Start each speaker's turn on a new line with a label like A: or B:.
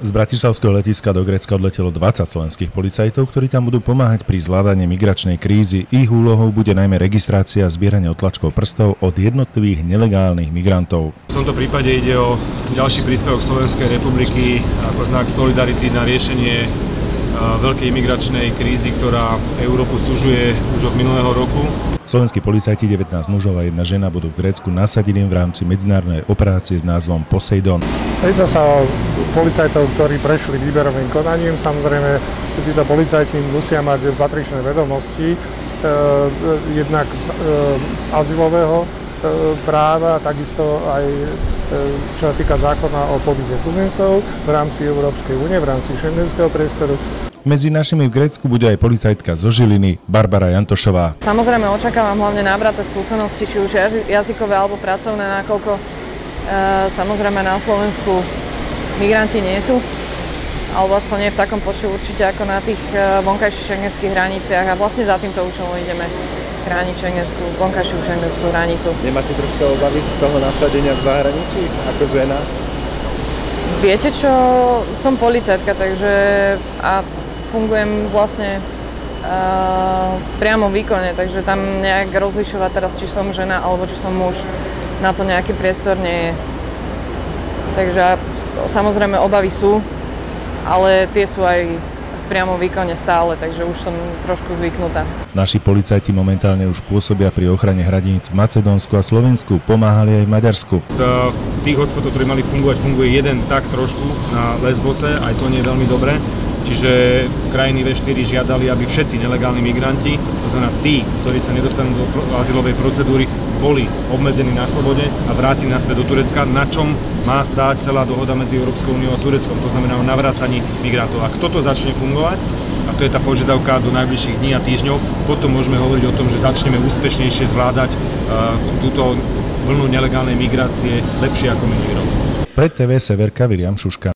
A: Z bratislavského letiska do Grécka odletelo 20 slovenských policajtov, ktorí tam budú pomáhať pri zvládaní migračnej krízy. Ich úlohou bude najmä registrácia a zbieranie otlačkov prstov od jednotlivých nelegálnych migrantov.
B: V tomto prípade ide o ďalší príspevok Slovenskej republiky ako znak solidarity na riešenie veľkej imigračnej krízy, ktorá Európu sužuje už od minulého roku.
A: Slovenskí policajti, 19 mužov a jedna žena, budú v Grécku nasadení v rámci medzinárodnej operácie s názvom Poseidon.
C: Jedná sa o policajtov, ktorí prešli výberovým konaním. Samozrejme, títo policajti musia mať patričné vedomosti, jednak z azylového práva, takisto aj čo sa týka zákona o pobyte cudzincov v rámci Európskej únie, v rámci schengenského priestoru.
A: Medzi našimi v Grécku bude aj policajtka zo Žiliny, Barbara Jantošová.
D: Samozrejme očakávam hlavne návratné skúsenosti, či už jazykové alebo pracovné, nakoľko samozrejme na Slovensku migranti nie sú, alebo aspoň nie v takom počte určite ako na tých vonkajších šengenských hraniciach, a vlastne za týmto účelom ideme chrániť vonkajšiu šengenskú hranicu.
E: Nemáte troška obavy z toho nasadenia v zahraničí ako žena?
D: Viete čo, som policajtka, takže a fungujem vlastne v priamom výkone, takže tam nejak rozlišovať teraz, či som žena alebo či som muž, na to nejaký priestor nie je. Takže samozrejme obavy sú, ale tie sú aj v priamom výkone stále, takže už som trošku zvyknutá.
A: Naši policajti momentálne už pôsobia pri ochrane hraníc v Macedónsku a Slovensku, pomáhali aj v Maďarsku.
B: Z tých hotspotov, ktorí mali fungovať, funguje jeden tak trošku na Lesbose, aj to nie je veľmi dobré. Čiže krajiny V4 žiadali, aby všetci nelegálni migranti, to znamená tí, ktorí sa nedostanú do azylovej procedúry, boli obmedzení na slobode a vrátili naspäť do Turecka, na čom má stáť celá dohoda medzi Európskou úniou a Tureckom, to znamená o navrácaní migrantov. Ak toto začne fungovať, a to je tá požiadavka do najbližších dní a týždňov, potom môžeme hovoriť o tom, že začneme úspešnejšie zvládať túto vlnu nelegálnej migrácie lepšie ako minulý rok.
A: Pre TV Severka William Šuška.